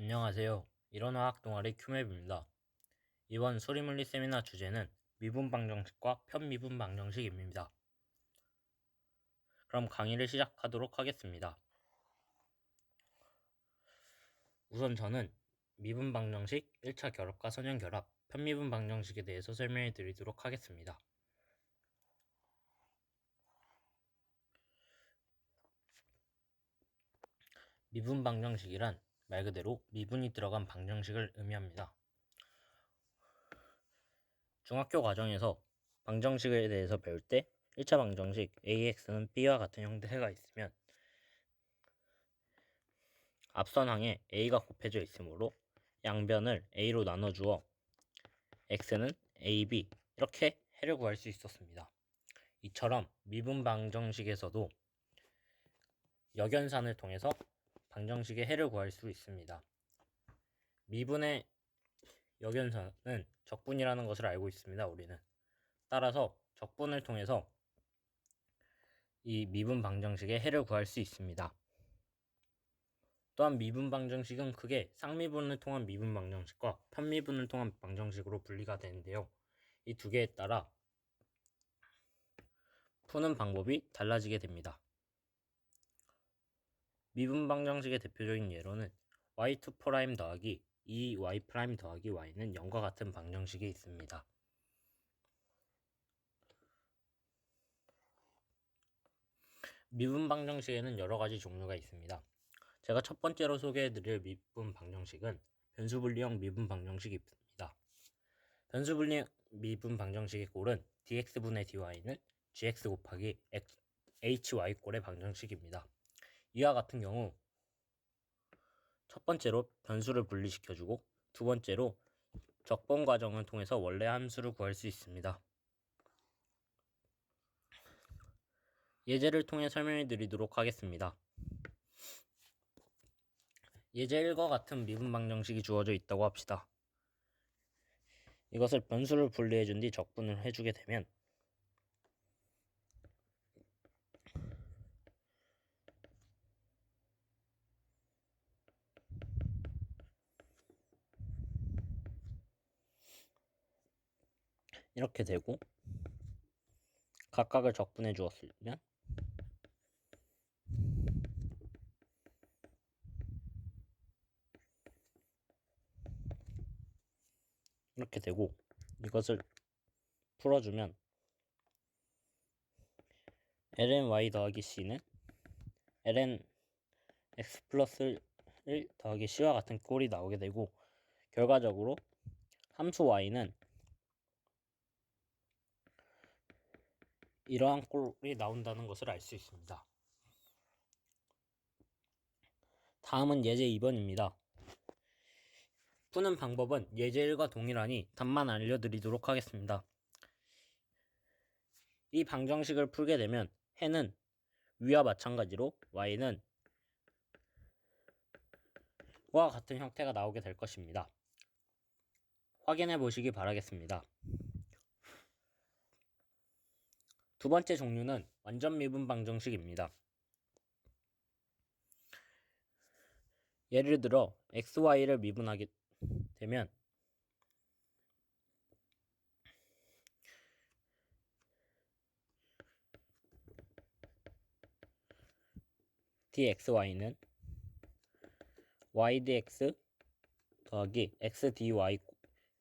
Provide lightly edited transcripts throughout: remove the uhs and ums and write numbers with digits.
안녕하세요. 이론화학 동아리 큐맵입니다. 이번 소리물리 세미나 주제는 미분 방정식과 편미분 방정식입니다. 그럼 강의를 시작하도록 하겠습니다. 우선 저는 미분 방정식, 1차 결합과 선형 결합, 편미분 방정식에 대해서 설명해 드리도록 하겠습니다. 미분 방정식이란 말 그대로 미분이 들어간 방정식을 의미합니다. 중학교 과정에서 방정식에 대해서 배울 때 1차 방정식 AX는 B와 같은 형태가 있으면 앞선 항에 A가 곱해져 있으므로 양변을 A로 나눠주어 X는 AB 이렇게 해를 구할 수 있었습니다. 이처럼 미분 방정식에서도 역연산을 통해서 방정식의 해를 구할 수 있습니다. 미분의 역연산은 적분이라는 것을 알고 있습니다. 우리는 따라서 적분을 통해서 이 미분 방정식의 해를 구할 수 있습니다. 또한 미분 방정식은 크게 쌍미분을 통한 미분 방정식과 편미분을 통한 방정식으로 분리가 되는데요. 이 두 개에 따라 푸는 방법이 달라지게 됩니다. 미분 방정식의 대표적인 예로는 y2' 더하기 2y' 더하기 y는 0과 같은 방정식이 있습니다. 미분 방정식에는 여러 가지 종류가 있습니다. 제가 첫 번째로 소개해드릴 미분 방정식은 변수분리형 미분 방정식입니다. 변수분리 미분 방정식의 꼴은 dx분의 dy는 gx 곱하기 hy 꼴의 방정식입니다. 이와 같은 경우 첫 번째로 변수를 분리시켜주고 두 번째로 적분 과정을 통해서 원래 함수를 구할 수 있습니다. 예제를 통해 설명해 드리도록 하겠습니다. 예제 1과 같은 미분 방정식이 주어져 있다고 합시다. 이것을 변수를 분리해준 뒤 적분을 해주게 되면 이렇게 되고 각각을 적분해 주었으면 이렇게 되고 이것을 풀어주면 lny 더하기 c는 ln x 플러스 1 더하기 c와 같은 꼴이 나오게 되고 결과적으로 함수 y는 이러한 꼴이 나온다는 것을 알 수 있습니다. 다음은 예제 2번입니다. 푸는 방법은 예제 1과 동일하니 답만 알려드리도록 하겠습니다. 이 방정식을 풀게 되면 해는 위와 마찬가지로 y는 와 같은 형태가 나오게 될 것입니다. 확인해 보시기 바라겠습니다. 두 번째 종류는 완전 미분 방정식입니다. 예를 들어 xy를 미분하게 되면 dxy는 ydx 더하기 xdy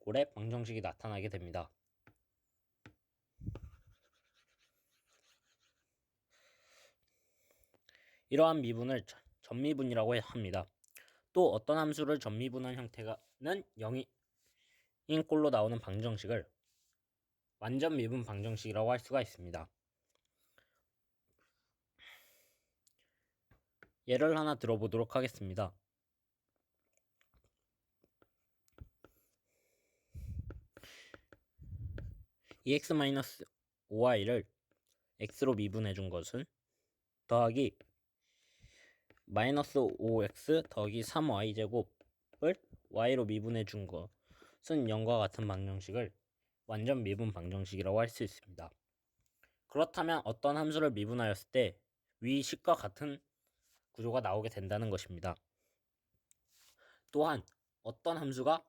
꼴의 방정식이 나타나게 됩니다. 이러한 미분을 전미분이라고 합니다. 또 어떤 함수를 전미분한 형태는 0인 꼴로 나오는 방정식을 완전 미분 방정식이라고 할 수가 있습니다. 예를 하나 들어보도록 하겠습니다. EX-5y를 x로 미분해 준 것은 더하기 마이너스 5x 더하기 3y제곱을 y로 미분해 준 것은 0과 같은 방정식을 완전 미분 방정식이라고 할 수 있습니다. 그렇다면 어떤 함수를 미분하였을 때 위 식과 같은 구조가 나오게 된다는 것입니다. 또한 어떤 함수가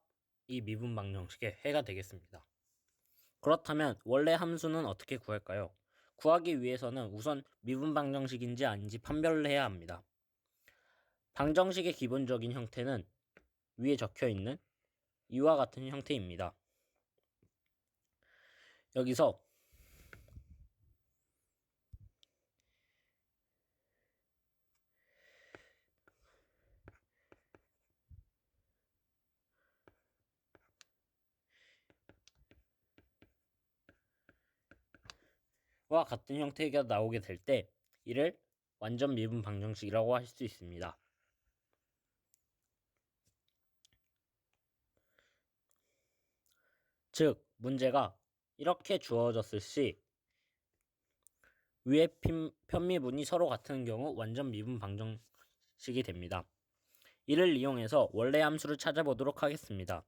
이 미분 방정식의 해가 되겠습니다. 그렇다면 원래 함수는 어떻게 구할까요? 구하기 위해서는 우선 미분 방정식인지 아닌지 판별을 해야 합니다. 방정식의 기본적인 형태는 위에 적혀 있는 이와 같은 형태입니다. 여기서 와 같은 형태가 나오게 될 때 이를 완전 미분 방정식이라고 할 수 있습니다. 즉 문제가 이렇게 주어졌을 시 위의 편미분이 서로 같은 경우 완전 미분 방정식이 됩니다. 이를 이용해서 원래 함수를 찾아보도록 하겠습니다.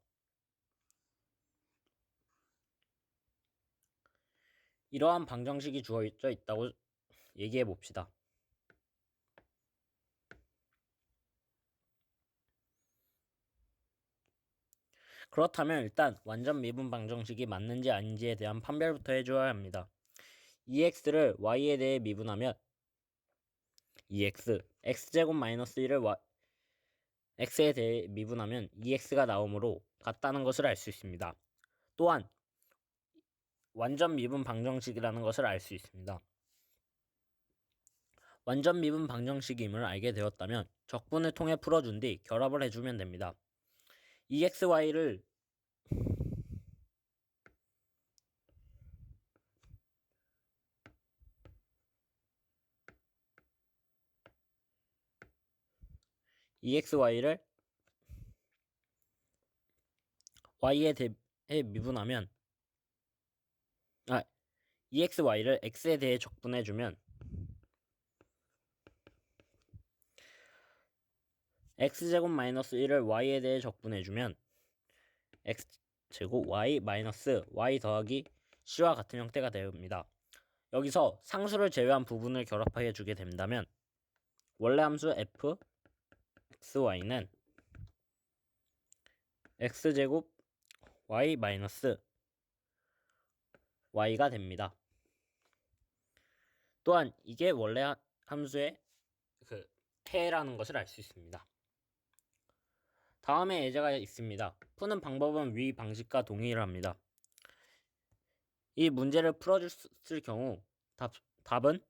이러한 방정식이 주어져 있다고 얘기해 봅시다. 그렇다면 일단 완전 미분 방정식이 맞는지 아닌지에 대한 판별부터 해줘야 합니다. ex를 y에 대해 미분하면 x제곱 마이너스 1을 x에 대해 미분하면 2x가 나오므로 같다는 것을 알 수 있습니다. 또한 완전 미분 방정식이라는 것을 알 수 있습니다. 완전 미분 방정식임을 알게 되었다면 적분을 통해 풀어준 뒤 결합을 해주면 됩니다. exy를 y에 대해 미분하면 exy를 x에 대해 적분해주면 x제곱 마이너스 1을 y에 대해 적분해주면 x제곱 y 마이너스 y 더하기 c와 같은 형태가 됩니다. 여기서 상수를 제외한 부분을 결합해 주게 된다면 원래 함수 f xy는 x제곱 y 마이너스 y가 됩니다. 또한 이게 원래 함수의 해라는 것을 알 수 있습니다. 다음에 예제가 있습니다. 푸는 방법은 위 방식과 동일합니다. 이 문제를 풀어줬을 경우 답은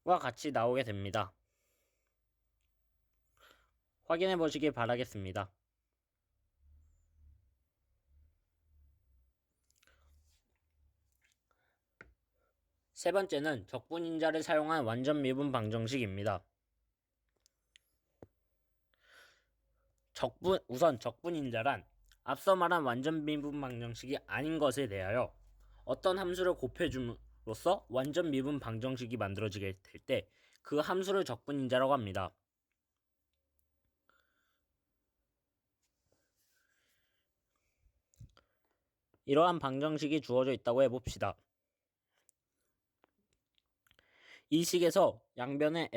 와 같이 나오게 됩니다. 확인해 보시길 바라겠습니다. 세 번째는 적분인자를 사용한 완전 미분 방정식입니다. 우선 적분인자란 앞서 말한 완전 미분 방정식이 아닌 것에 대하여 어떤 함수를 곱해줌으로써 완전 미분 방정식이 만들어지게 될 때 그 함수를 적분인자라고 합니다. 이러한 방정식이 주어져 있다고 해봅시다. 이 식에서 양변에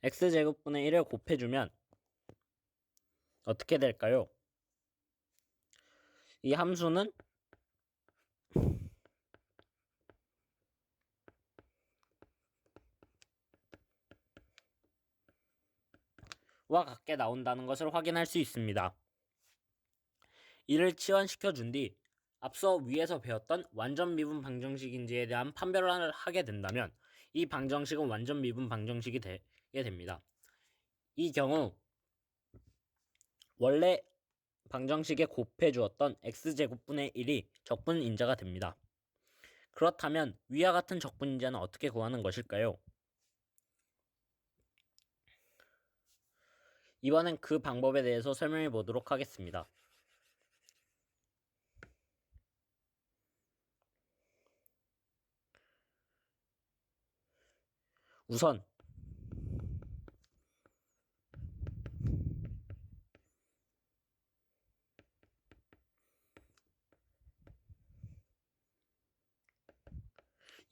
x제곱분의 1을 곱해주면 어떻게 될까요? 이 함수는 와 같게 나온다는 것을 확인할 수 있습니다. 이를 치환시켜 준 뒤 앞서 위에서 배웠던 완전 미분 방정식인지에 대한 판별을 하게 된다면 이 방정식은 완전 미분 방정식이 되게 됩니다. 이 경우 원래 방정식에 곱해 주었던 x제곱분의 1이 적분인자가 됩니다. 그렇다면 위와 같은 적분인자는 어떻게 구하는 것일까요? 이번엔 그 방법에 대해서 설명해 보도록 하겠습니다. 우선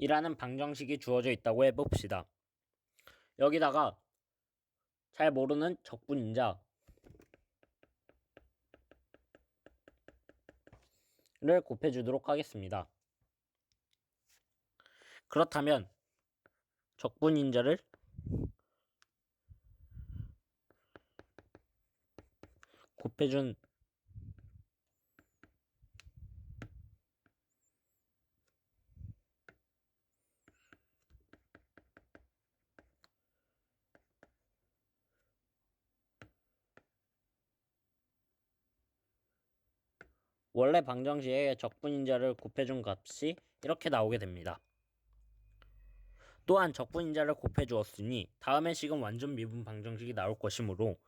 이라는 방정식이 주어져 있다고 해봅시다. 여기다가 잘 모르는 적분인자를 곱해주도록 하겠습니다. 그렇다면 적분인자를 곱해준 원래 방정식에 적분인자를 곱해준 값이 이렇게 나오게 됩니다. 또한 적분인자를 곱해주었으니 다음의 식은 완전 미분 방정식이 나올 것이므로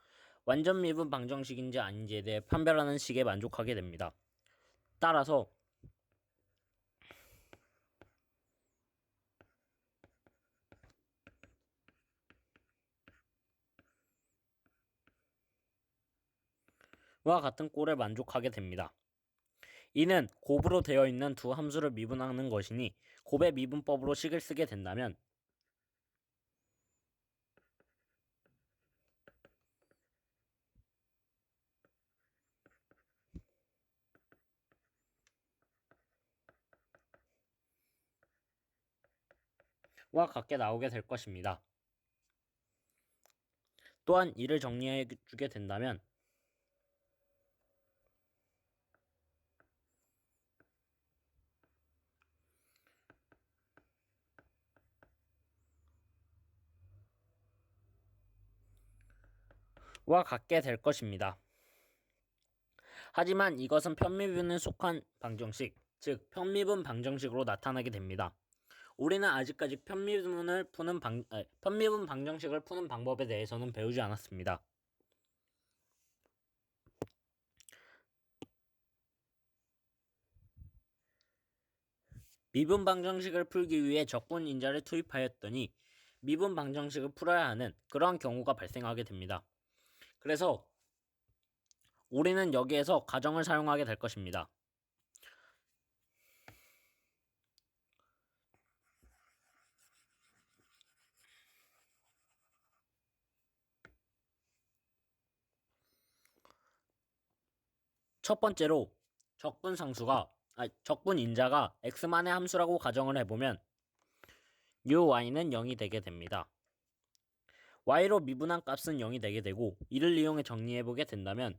완전 미분 방정식인지 아닌지에 대해 판별하는 식에 만족하게 됩니다. 따라서 와 같은 꼴에 만족하게 됩니다. 이는 곱으로 되어 있는 두 함수를 미분하는 것이니 곱의 미분법으로 식을 쓰게 된다면 와 같게 나오게 될 것입니다. 또한 이를 정리해 주게 된다면 와 같게 될 것입니다. 하지만 이것은 편미분에 속한 방정식, 즉 편미분 방정식으로 나타나게 됩니다. 우리는 아직까지 편미분 방정식을 푸는 방법에 대해서는 배우지 않았습니다. 미분 방정식을 풀기 위해 적분인자를 투입하였더니 미분 방정식을 풀어야 하는 그러한 경우가 발생하게 됩니다. 그래서 우리는 여기에서 가정을 사용하게 될 것입니다. 첫 번째로 적분인자가 x만의 함수라고 가정을 해보면 uy는 0이 되게 됩니다. y로 미분한 값은 0이 되게 되고 이를 이용해 정리해보게 된다면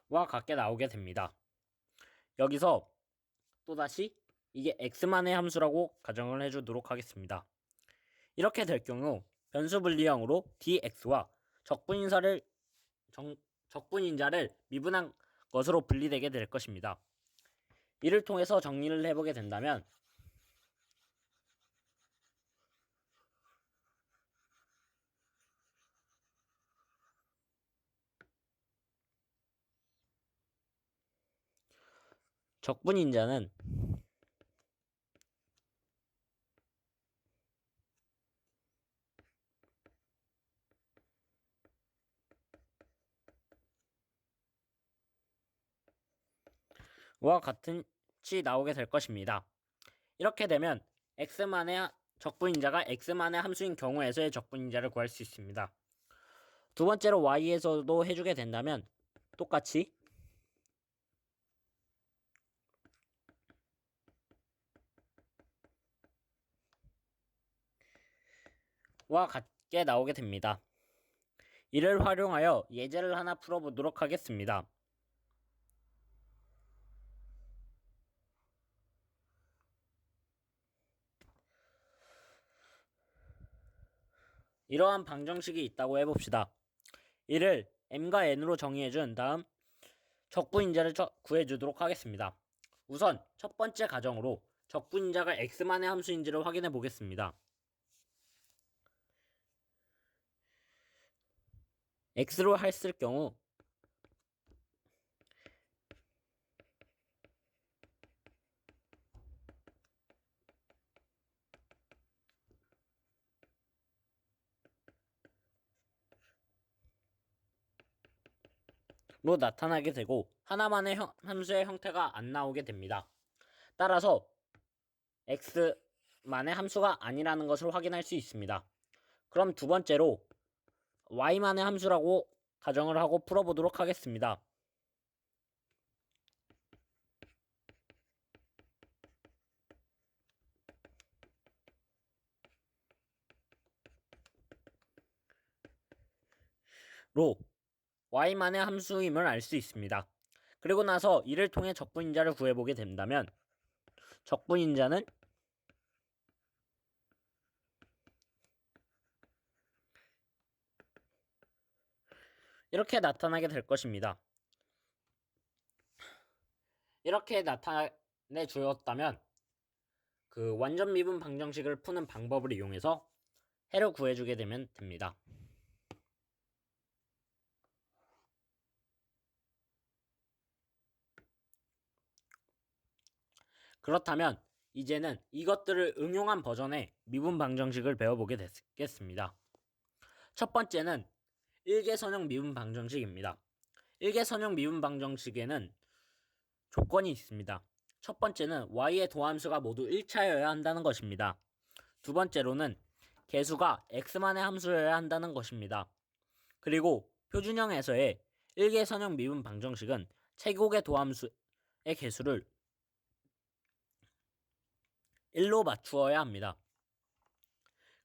와 같게 나오게 됩니다. 여기서 또다시 이게 x만의 함수라고 가정을 해주도록 하겠습니다. 이렇게 될 경우 변수 분리형으로 dx와 적분인자를 미분한 것으로 분리되게 될 것입니다. 이를 통해서 정리를 해보게 된다면 적분인자는 와 같이 나오게 될 것입니다. 이렇게 되면 적분인자가 x만의 함수인 경우에서의 적분인자를 구할 수 있습니다. 두 번째로 y에서도 해주게 된다면 똑같이 와 같게 나오게 됩니다. 이를 활용하여 예제를 하나 풀어보도록 하겠습니다. 이러한 방정식이 있다고 해봅시다. 이를 m과 n으로 정의해준 다음 적분인자를 구해주도록 하겠습니다. 우선 첫 번째 가정으로 적분인자가 x만의 함수인지를 확인해 보겠습니다. x로 했을 경우 로 나타나게 되고 하나만의 함수의 형태가 안 나오게 됩니다. 따라서 x만의 함수가 아니라는 것을 확인할 수 있습니다. 그럼 두 번째로 y만의 함수라고 가정을 하고 풀어보도록 하겠습니다. 로 y만의 함수임을 알 수 있습니다. 그리고 나서 이를 통해 적분인자를 구해보게 된다면 적분인자는 이렇게 나타나게 될 것입니다. 이렇게 나타내 주었다면 그 완전 미분 방정식을 푸는 방법을 이용해서 해를 구해주게 되면 됩니다. 그렇다면 이제는 이것들을 응용한 버전의 미분 방정식을 배워보게 되겠습니다. 첫 번째는 일개선형 미분 방정식입니다. 일개선형 미분 방정식에는 조건이 있습니다. 첫 번째는 y의 도함수가 모두 1차여야 한다는 것입니다. 두 번째로는 개수가 x만의 함수여야 한다는 것입니다. 그리고 표준형에서의 일개선형 미분 방정식은 최고의 도함수의 개수를 1로 맞추어야 합니다.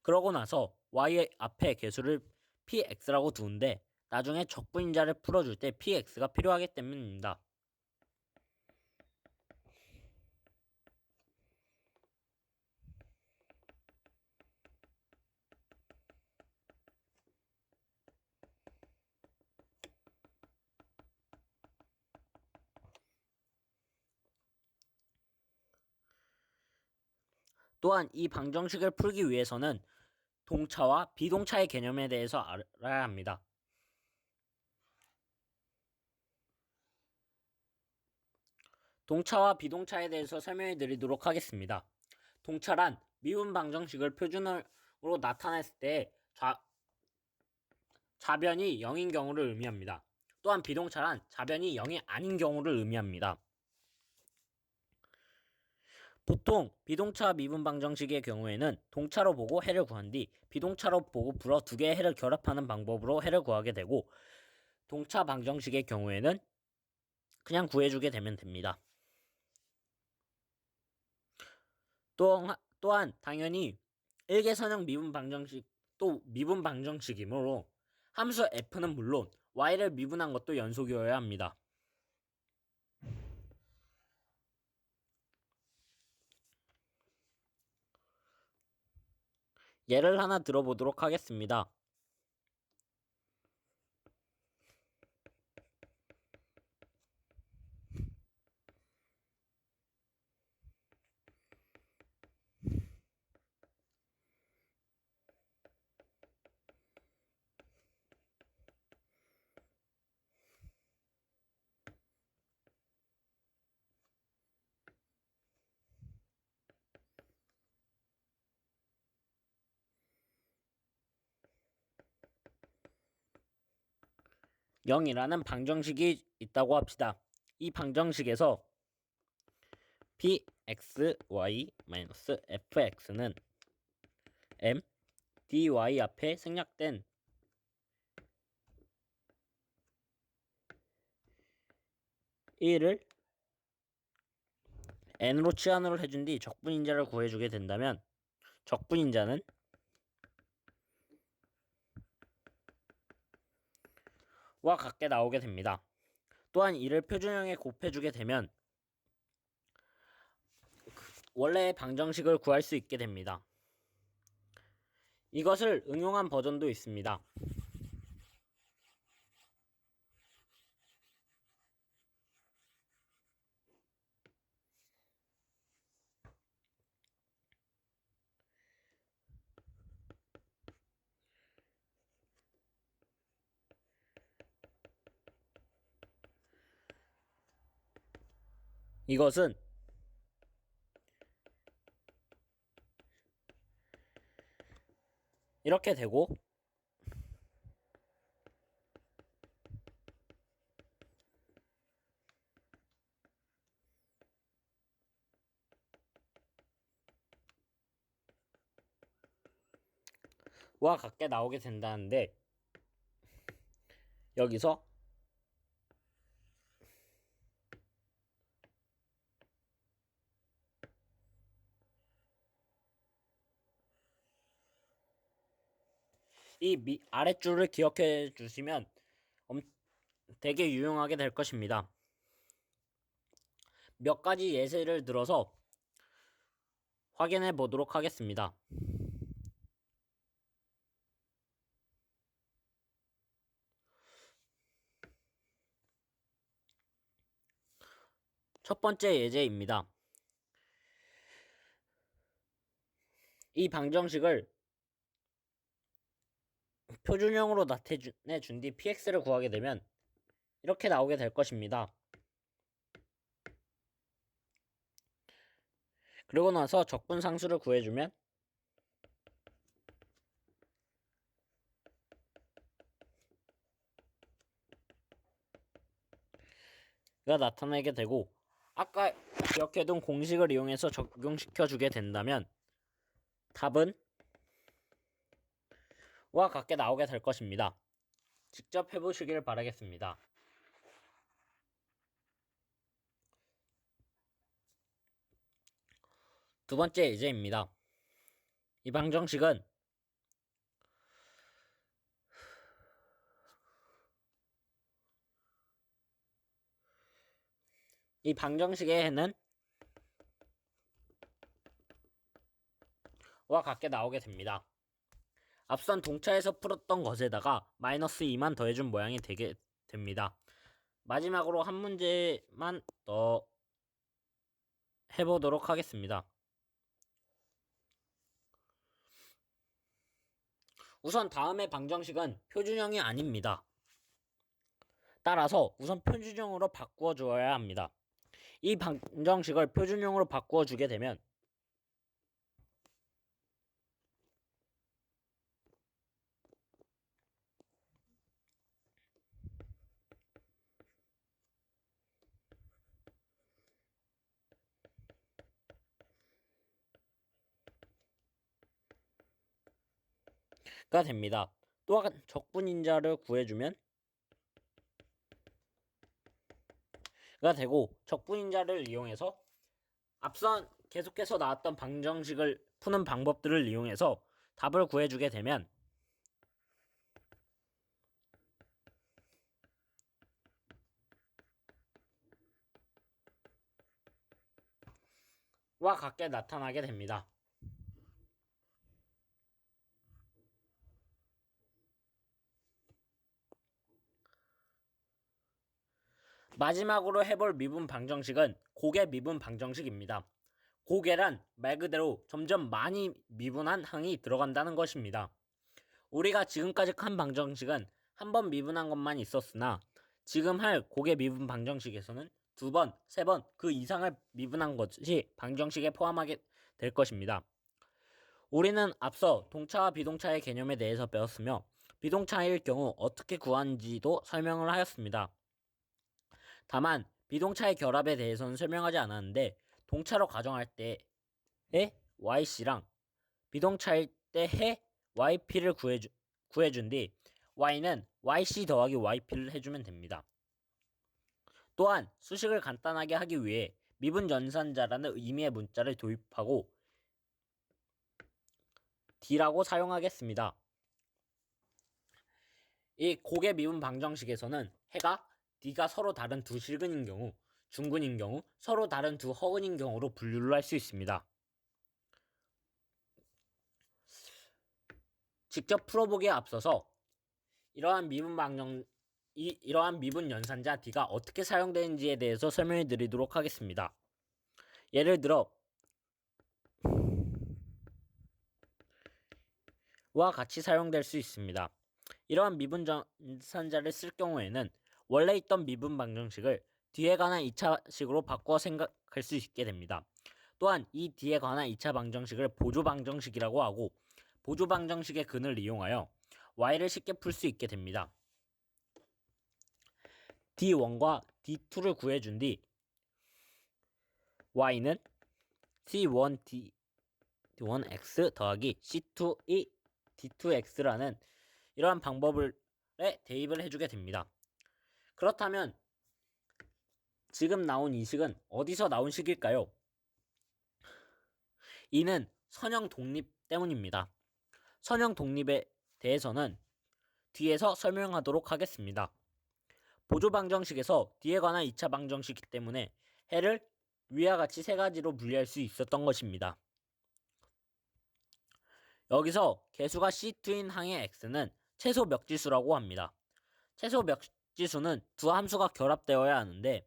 그러고 나서 y 앞에 개수를 px라고 두는데 나중에 적분인자를 풀어줄 때 px가 필요하기 때문입니다. 또한 이 방정식을 풀기 위해서는 동차와 비동차의 개념에 대해서 알아야 합니다. 동차와 비동차에 대해서 설명해 드리도록 하겠습니다. 동차란 미분 방정식을 표준으로 나타냈을 때 좌변이 0인 경우를 의미합니다. 또한 비동차란 좌변이 0이 아닌 경우를 의미합니다. 보통 비동차 미분 방정식의 경우에는 동차로 보고 해를 구한 뒤 비동차로 보고 불어 두 개의 해를 결합하는 방법으로 해를 구하게 되고 동차 방정식의 경우에는 그냥 구해주게 되면 됩니다. 또한 당연히 일개선형 미분 방정식도 미분 방정식이므로 함수 f는 물론 y를 미분한 것도 연속이어야 합니다. 예를 하나 들어보도록 하겠습니다. (0이라는) 방정식이 있다고 합시다. 이 방정식에서 pxy-fx는 m dy 앞에 생략된 1을 n으로 치환을 해준 뒤 적분인자를 구해주게 된다면 적분인자는 와 같게 나오게 됩니다. 또한 이를 표준형에 곱해주게 되면 원래의 방정식을 구할 수 있게 됩니다. 이것을 응용한 버전도 있습니다. 이것은 이렇게 되고 와 같게 나오게 된다는데 여기서 이 아랫줄을 기억해 주시면 되게 유용하게 될 것입니다. 몇 가지 예시를 들어서 확인해 보도록 하겠습니다. 첫 번째 예제입니다. 이 방정식을 표준형으로 나타내 준 뒤 px를 구하게 되면 이렇게 나오게 될 것입니다. 그리고 나서 적분상수를 구해주면 가 나타나게 되고 아까 기억해둔 공식을 이용해서 적용시켜 주게 된다면 답은 와 같게 나오게 될 것입니다. 직접 해보시길 바라겠습니다. 두 번째 예제입니다. 이 방정식은 이 방정식에는 와 같게 나오게 됩니다. 앞선 동차에서 풀었던 것에다가 마이너스 2만 더해준 모양이 되게 됩니다. 마지막으로 한 문제만 더 해보도록 하겠습니다. 우선 다음의 방정식은 표준형이 아닙니다. 따라서 우선 표준형으로 바꾸어 주어야 합니다. 이 방정식을 표준형으로 바꾸어 주게 되면 가 됩니다. 또한 적분인자를 구해주면 가 되고 적분인자를 이용해서 앞선 계속해서 나왔던 방정식을 푸는 방법들을 이용해서 답을 구해주게 되면 와 같게 나타나게 됩니다. 마지막으로 해볼 미분 방정식은 고개 미분 방정식입니다. 고개란 말 그대로 점점 많이 미분한 항이 들어간다는 것입니다. 우리가 지금까지 한 방정식은 한 번 미분한 것만 있었으나 지금 할 고개 미분 방정식에서는 두 번, 세 번 그 이상을 미분한 것이 방정식에 포함하게 될 것입니다. 우리는 앞서 동차와 비동차의 개념에 대해서 배웠으며 비동차일 경우 어떻게 구하는지도 설명을 하였습니다. 다만 비동차의 결합에 대해서는 설명하지 않았는데 동차로 가정할 때의 yc랑 비동차일 때의 yp를 구해준 뒤 y는 yc 더하기 yp를 해주면 됩니다. 또한 수식을 간단하게 하기 위해 미분 연산자라는 의미의 문자를 도입하고 d라고 사용하겠습니다. 이 고개 미분 방정식에서는 해가 d가 서로 다른 두 실근인 경우, 중근인 경우, 서로 다른 두 허근인 경우로 분류를 할 수 있습니다. 직접 풀어보기에 앞서서 이러한 미분 연산자 d가 어떻게 사용되는지에 대해서 설명해 드리도록 하겠습니다. 예를 들어 와 같이 사용될 수 있습니다. 이러한 미분 연산자를 쓸 경우에는 원래 있던 미분 방정식을 뒤에 관한 2차식으로 바꾸어 생각할 수 있게 됩니다. 또한 이 D에 관한 2차 방정식을 보조 방정식이라고 하고, 보조 방정식의 근을 이용하여 Y를 쉽게 풀 수 있게 됩니다. D1과 D2를 구해준 뒤 Y는 C1D1X 더하기 C2E D2X라는 이러한 방법을 대입을 해주게 됩니다. 그렇다면 지금 나온 이 식은 어디서 나온 식일까요? 이는 선형 독립 때문입니다. 선형 독립에 대해서는 뒤에서 설명하도록 하겠습니다. 보조 방정식에서 D에 관한 2차 방정식이기 때문에 해를 위와 같이 세 가지로 분리할 수 있었던 것입니다. 여기서 개수가 C2인 항의 X는 최소 멱지수라고 합니다. 최소 멱지수는 두 함수가 결합되어야 하는데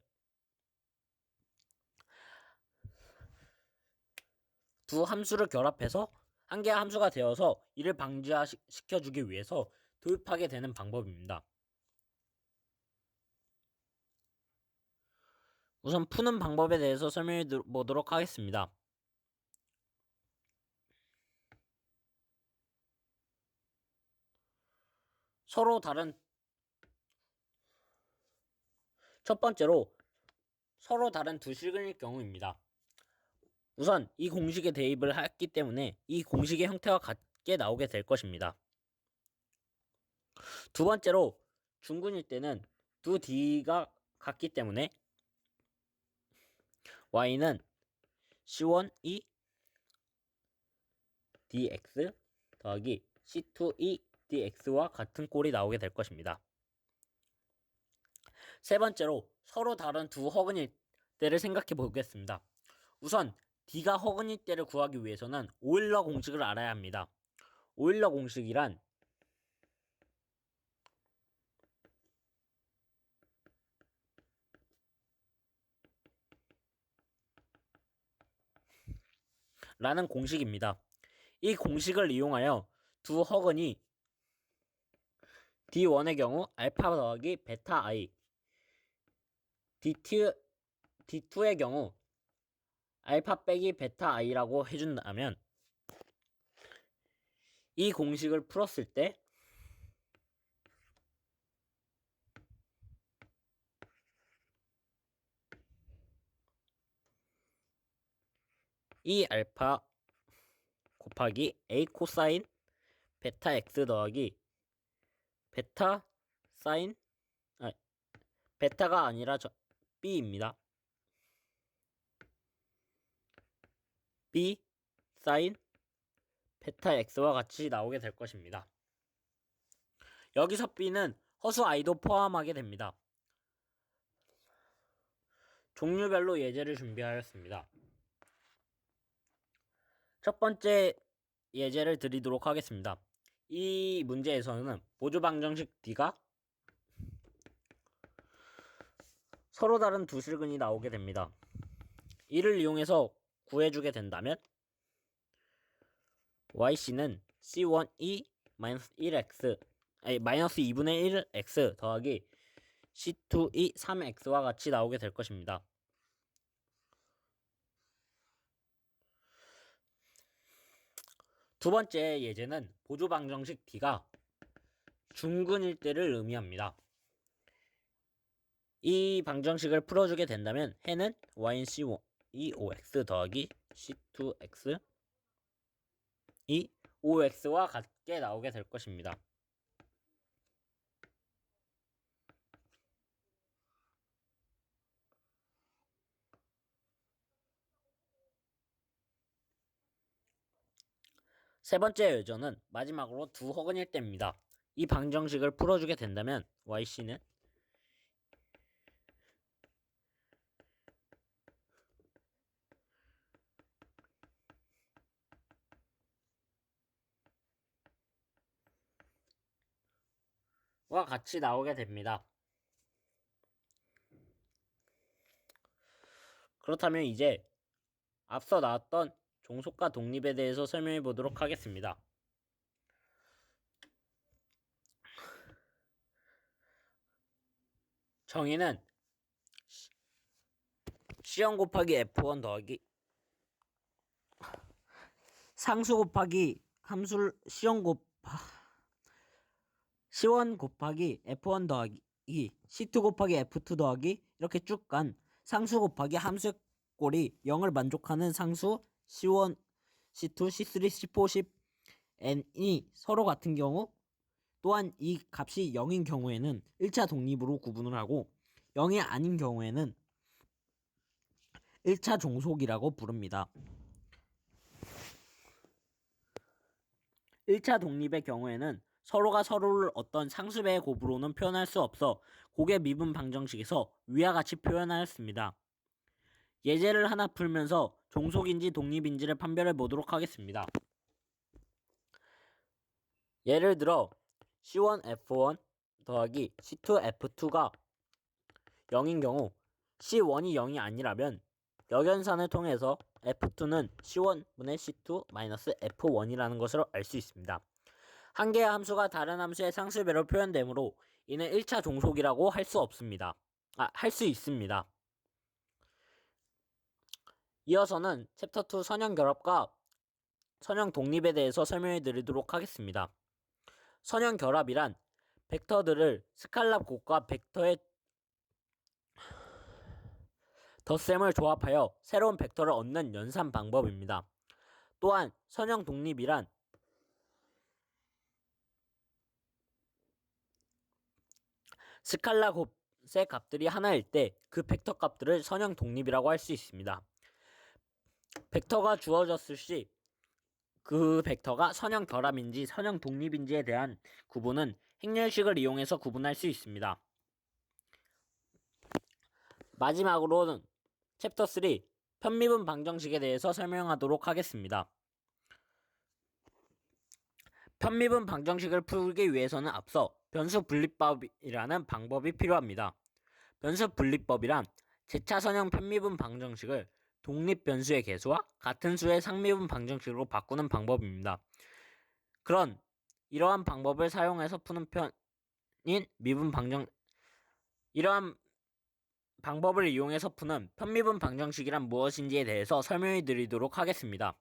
두 함수를 결합해서 한 개의 함수가 되어서 이를 방지시켜주기 위해서 도입하게 되는 방법입니다. 우선 푸는 방법에 대해서 설명해 보도록 하겠습니다. 첫 번째로 서로 다른 두 식일 경우입니다. 우선 이 공식에 대입을 했기 때문에 이 공식의 형태와 같게 나오게 될 것입니다. 두 번째로 중근일 때는 두 D가 같기 때문에 Y는 C1E dx 더하기 C2E dx와 같은 꼴이 나오게 될 것입니다. 세 번째로 서로 다른 두 허근일 때를 생각해 보겠습니다. 우선 D가 허근일 때를 구하기 위해서는 오일러 공식을 알아야 합니다. 오일러 공식이란 라는 공식입니다. 이 공식을 이용하여 두 허근이 D1의 경우 알파 더하기 베타 I, D2의 경우 알파 빼기 베타 I라고 해준다면 이 공식을 풀었을 때 이 알파 곱하기 A 코사인 베타 X 더하기 베타 사인 베타가 아니라 B입니다. B 사인 베타 X와 같이 나오게 될 것입니다. 여기서 B는 허수 I도 포함하게 됩니다. 종류별로 예제를 준비하였습니다. 첫 번째 예제를 드리도록 하겠습니다. 이 문제에서는 보조 방정식 D가 서로 다른 두 실근이 나오게 됩니다. 이를 이용해서 구해주게 된다면 YC는 C1E 마이너스 2분의 1x 더하기 C2E 3x와 같이 나오게 될 것입니다. 두 번째 예제는 보조 방정식 D가 중근일 때를 의미합니다. 이 방정식을 풀어주게 된다면 해는 Y는 C2E5x 더하기 C2x 이 5x와 같게 나오게 될 것입니다. 세 번째 예제는 마지막으로 두 허근일 때입니다. 이 방정식을 풀어주게 된다면 YC는 와 같이 나오게 됩니다. 그렇다면 이제 앞서 나왔던 종속과 독립에 대해서 설명해 보도록 하겠습니다. 정의는 C1 곱하기 F1 더하기 상수 곱하기 함수 C1 곱하기 F1 더하기 C2 곱하기 F2 더하기 이렇게 쭉 간 상수 곱하기 함수의 꼴이 0을 만족하는 상수 C1, C2, C3, C4, Cn이 서로 같은 경우, 또한 이 값이 0인 경우에는 1차 독립으로 구분을 하고 0이 아닌 경우에는 1차 종속이라고 부릅니다. 1차 독립의 경우에는 서로가 서로를 어떤 상수배의 곱으로는 표현할 수 없어 고개 미분 방정식에서 위와 같이 표현하였습니다. 예제를 하나 풀면서 종속인지 독립인지를 판별해 보도록 하겠습니다. 예를 들어 C1F1 더하기 C2F2가 0인 경우 C1이 0이 아니라면 역연산을 통해서 F2는 C1분의 C2 마이너스 F1이라는 것을 알 수 있습니다. 한 개의 함수가 다른 함수의 상수배로 표현되므로 이는 1차 종속이라고 할 수 있습니다. 이어서는 챕터 2 선형 결합과 선형 독립에 대해서 설명해 드리도록 하겠습니다. 선형 결합이란 벡터들을 스칼라 곱과 벡터의 덧셈을 조합하여 새로운 벡터를 얻는 연산 방법입니다. 또한 선형 독립이란 스칼라 곱의 값들이 하나일 때 그 벡터 값들을 선형 독립이라고 할 수 있습니다. 벡터가 주어졌을 시 그 벡터가 선형 결합인지 선형 독립인지에 대한 구분은 행렬식을 이용해서 구분할 수 있습니다. 마지막으로는 챕터 3 편미분 방정식에 대해서 설명하도록 하겠습니다. 편미분 방정식을 풀기 위해서는 앞서 변수 분리법이라는 방법이 필요합니다. 변수 분리법이란 제차선형 편미분 방정식을 독립 변수의 개수와 같은 수의 상미분 방정식으로 바꾸는 방법입니다. 이러한 방법을 사용해서 푸는 편인 미분 방정 이러한 방법을 이용해서 푸는 편미분 방정식이란 무엇인지에 대해서 설명해 드리도록 하겠습니다.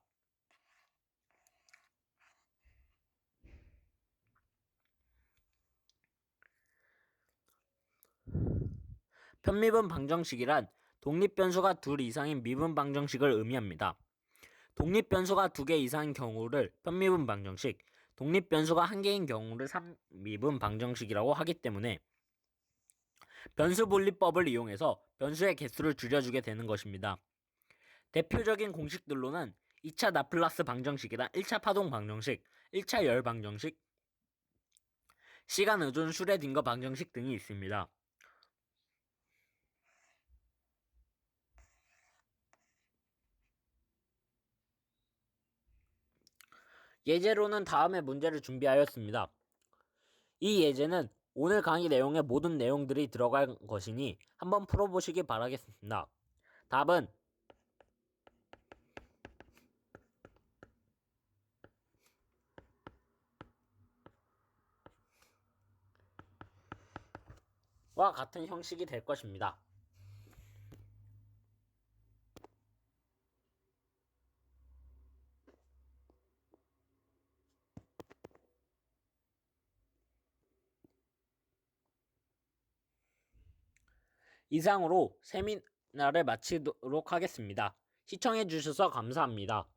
편미분 방정식이란 독립변수가 둘 이상인 미분 방정식을 의미합니다. 독립변수가 2개 이상인 경우를 편미분 방정식, 독립변수가 1개인 경우를 3미분 방정식이라고 하기 때문에 변수 분리법을 이용해서 변수의 개수를 줄여주게 되는 것입니다. 대표적인 공식들로는 2차 라플라스 방정식이나 1차 파동 방정식, 1차 열 방정식, 시간 의존 슈레딩거 방정식 등이 있습니다. 예제로는 다음의 문제를 준비하였습니다. 이 예제는 오늘 강의 내용의 모든 내용들이 들어간 것이니 한번 풀어보시기 바라겠습니다. 답은 와 같은 형식이 될 것입니다. 이상으로 세미나를 마치도록 하겠습니다. 시청해주셔서 감사합니다.